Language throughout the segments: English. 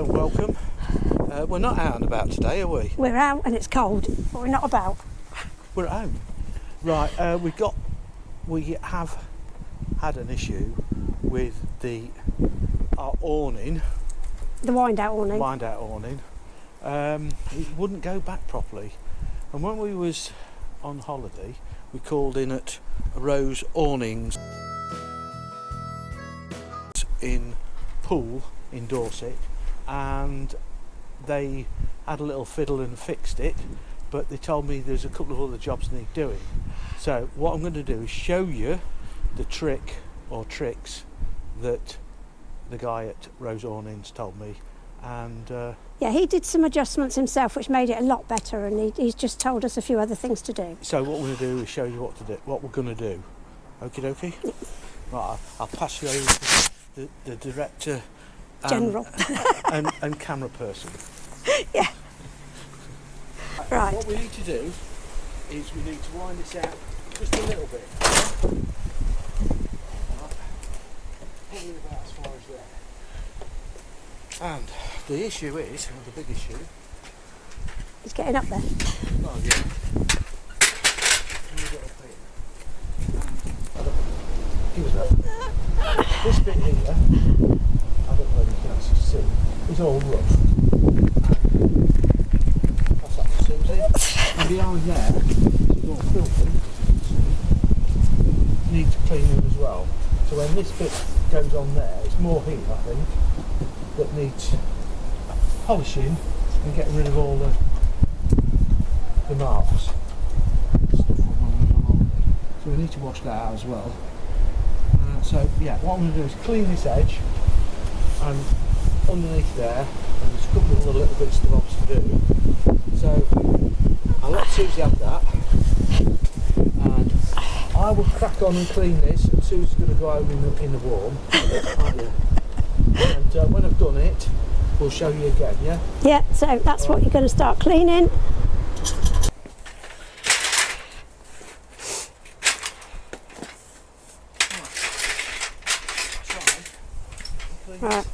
Hello, welcome. We're not out and about today, are we? We're out and it's cold, but we're not about. We're at home. Right, we have had an issue with our awning. The wind-out awning. Wind-out awning. It wouldn't go back properly. And when we was on holiday, we called in at Rose Awnings in Poole in Dorset, and they had a little fiddle and fixed it, but they told me there's a couple of other jobs need doing. So what I'm going to do is show you the trick or tricks that the guy at Rose Awnings told me, and yeah, he did some adjustments himself which made it a lot better, and he's just told us a few other things to do. so what we're going to do is show you what we're going to do. Okie dokie? Right, I'll pass you over to the director General. and camera person. Yeah. Right. What we need to do is we need to wind this out just a little bit. Probably about as far as there. And the issue is, or the big issue, He's getting up there. oh yeah. Let me get up here. Give us that. This bit here, I don't know if you can actually see, is all rough. That's that for Susie. And behind there, it's all filthy. Needs cleaning as well. So when this bit goes on there, it's more here, I think, that needs polishing and getting rid of all the marks. Stuff from on. So we need to wash that out as well. So yeah, what I'm going to do is clean this edge, and underneath there, and there's a couple of other little bits and bobs to do. So I'll let Susie have that, and I will crack on and clean this, and Susie's going to go home in the warm. And when I've done it, we'll show you again, yeah? Yeah, so that's what you're going to start cleaning. Right.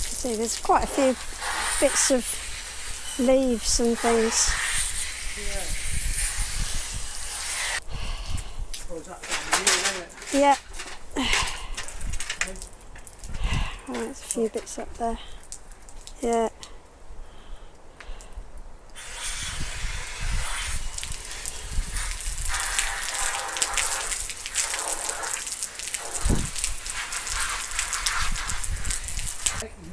See, there's quite a few bits of leaves and things. Yeah. Oh, is that down here, isn't it? Yeah. Right, there's a few bits up there. Yeah.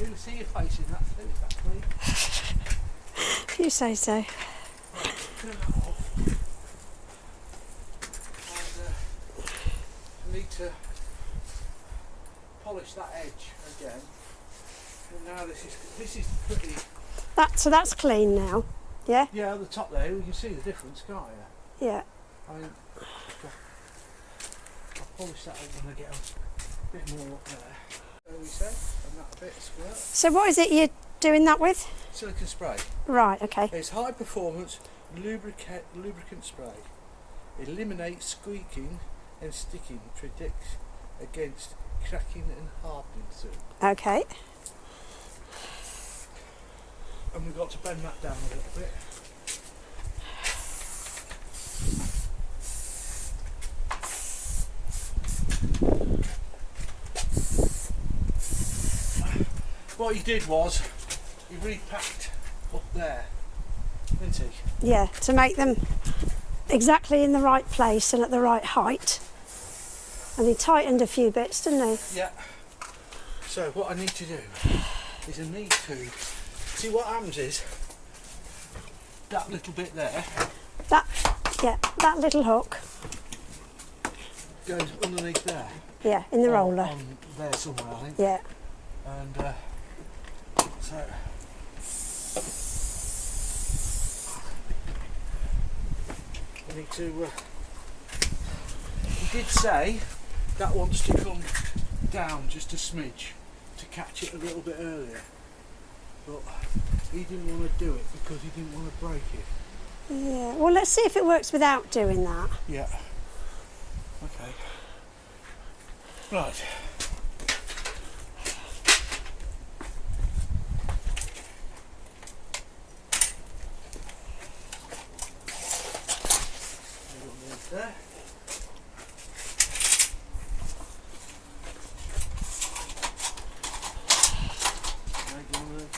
You see your face in that too, is that clean? You say so. Right, turn that off. And I need to polish that edge again. And now this is pretty. So that's clean now. Yeah? Yeah, at the top there, you can see the difference, can't you? Yeah. I mean, I'll polish that up when I get a bit more up there. So we said, and that bit of squirt. So what is it you're doing that with? Silicone spray. Right, okay. It's high performance lubricant spray. Eliminates squeaking and sticking. Protects against cracking and hardening through. Okay. And we've got to bend that down a little bit. What he did was he repacked up there, didn't he? Yeah, to make them exactly in the right place and at the right height. And he tightened a few bits, didn't he? Yeah. So what I need to do is I need to see what happens is that little bit there. That little hook. Goes underneath there. Yeah, in the roller. On there somewhere, I think. Yeah. And so we need to. He did say that wants to come down just a smidge to catch it a little bit earlier, but he didn't want to do it because he didn't want to break it. Yeah, well, let's see if it works without doing that. Yeah. Okay. Right. There.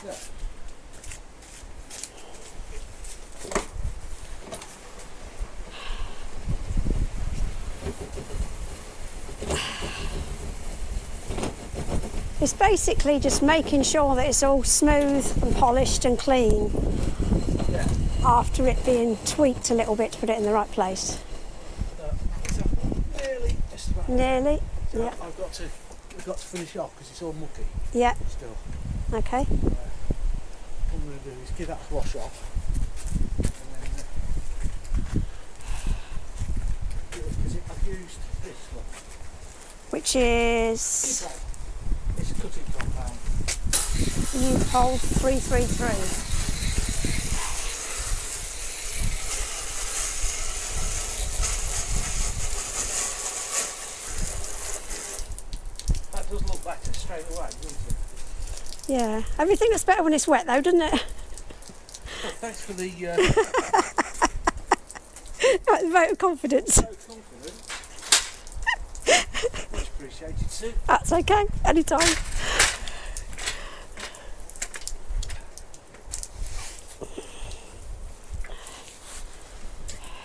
There. It's basically just making sure that it's all smooth and polished and clean Yeah. after it being tweaked a little bit to put it in the right place. So nearly just about. Nearly? So Yeah. We've got to finish off because it's all mucky Yeah. still. Okay. What I'm going to do is give that a wash off. And then, because I've used this one. Which is It's a cutting compound. U-Pole 333. That does look better straight away, doesn't it? Yeah. Everything looks better when it's wet though, doesn't it? Well, thanks for the Vote of confidence. confidence. Much appreciated, Sue. That's okay. Anytime.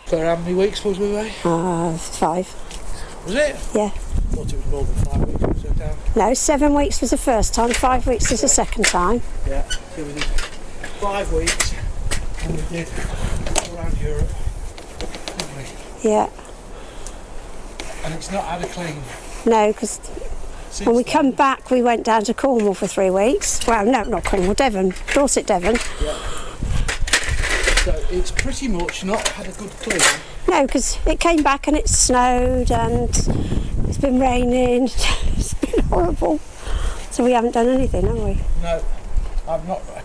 For how many weeks was we away? 5. Was it? Yeah. Thought it was more than 5 weeks. Was it down? No, 7 weeks was the first time, 5 weeks was the second time. Yeah. So we did 5 weeks, and we did all around Europe, didn't we? Yeah. And it's not had a clean. No, because Since when we then. come back, we went down to Cornwall for 3 weeks. Well, no, not Cornwall, Devon, Dorset, Devon. Yeah. So it's pretty much not had a good clean. No, because it came back and it snowed and it's been raining. It's been horrible. So we haven't done anything, have we? No, I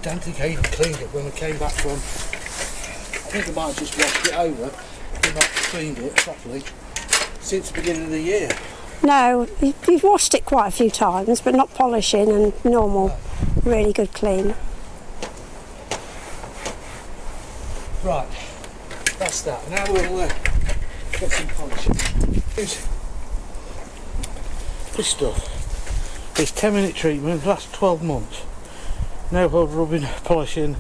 don't think I even cleaned it when we came back from. I think I might have just washed it over and not cleaned it properly since the beginning of the year. No, you've washed it quite a few times, but not polishing and normal, really good clean. Right, that's that. Now we'll get some polishing. Here's this stuff. It's 10-minute treatment, lasts 12 months. No rubbing, polishing,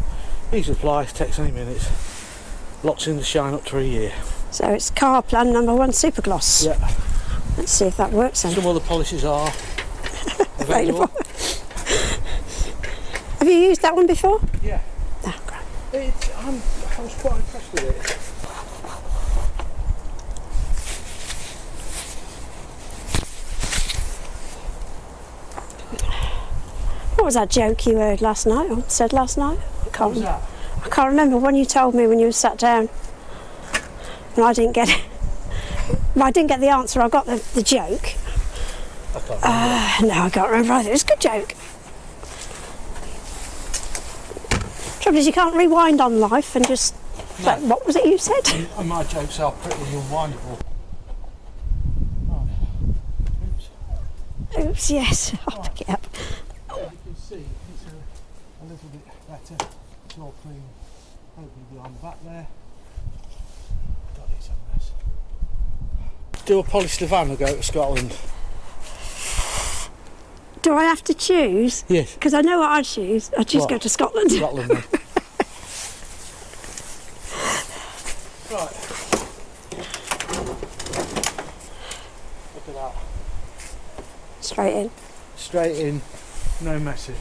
easy applies, takes any minutes. Locks in the shine up to a year. So it's Car Plan number 1 Supergloss. Yeah. Let's see if that works then. Some other polishes are Available. available. Have you used that one before? Yeah. Oh, great. I was quite impressed with it. What was that joke you heard last night, or said last night? What was that? I can't remember when you told me when you were sat down. And I didn't get it. Well, I didn't get the answer, I got the joke. I can't remember. No, I can't remember either. It was a good joke. Trouble is, you can't rewind on life and just. No. Like, what was it you said? And my jokes are pretty unwindable. Right. Oops. Oops, yes. I'll pick it up. As you can see, it's a little bit better. It's all clean. Hopefully behind the back there. God, it's a mess. Do I polish the van or go to Scotland? Do I have to choose? Yes. Because I know what I'd choose. I'd choose What? go to Scotland. Scotland then. Right. Look at that. Straight in. Straight in, no messing.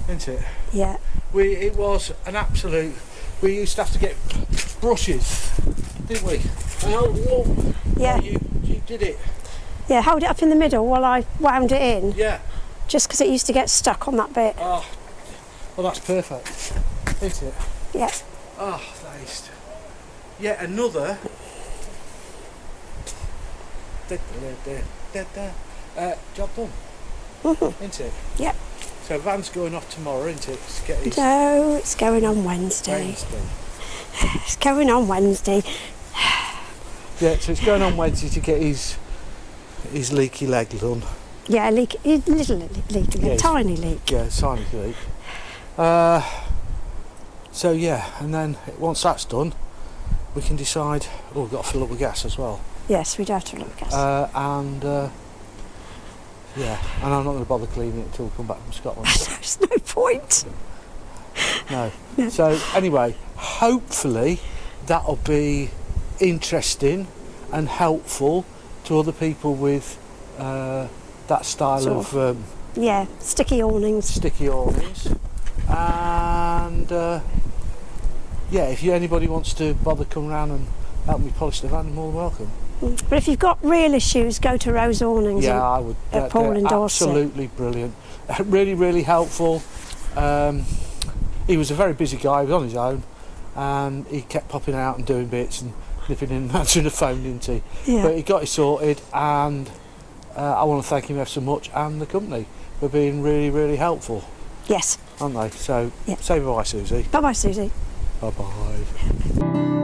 Isn't it? Yeah. It was an absolute. We used to have to get brushes, didn't we? Oh, Yeah. you did it. Yeah, hold it up in the middle while I wound it in. Yeah. Just because it used to get stuck on that bit. Oh, well, that's perfect, isn't it? Yeah. Oh, that is yet another job done, isn't it? Yep. So van's going off tomorrow, isn't it? No, it's going on Wednesday. Wednesday. It's going on Wednesday. Yeah, so it's going on Wednesday to get his leaky leg done. Yeah, little leak, Yeah, tiny leak. Yeah, tiny leak. So yeah, and then once that's done, we can decide. Oh, we've got to fill up with gas as well. Yes, we'd have to look at gas. Yeah, and I'm not going to bother cleaning it until we come back from Scotland. There's no point. No. No. So anyway, hopefully that'll be interesting and helpful to other people with that style Sort of Yeah, sticky awnings. sticky awnings. And yeah, if anybody wants to bother come round and help me polish the van, you're more than welcome. But if you've got real issues, go to Rose Awnings. Yeah, I would. At Paul they're in Dorset. absolutely brilliant. Really, really helpful. He was a very busy guy. He was on his own, and he kept popping out and doing bits and nipping in and answering the phone, didn't he? Yeah. But he got it sorted, and I want to thank him ever so much, and the company for being really, really helpful, Yes. aren't they? So, Yeah. say bye, Susie. Bye bye, Susie. Bye bye.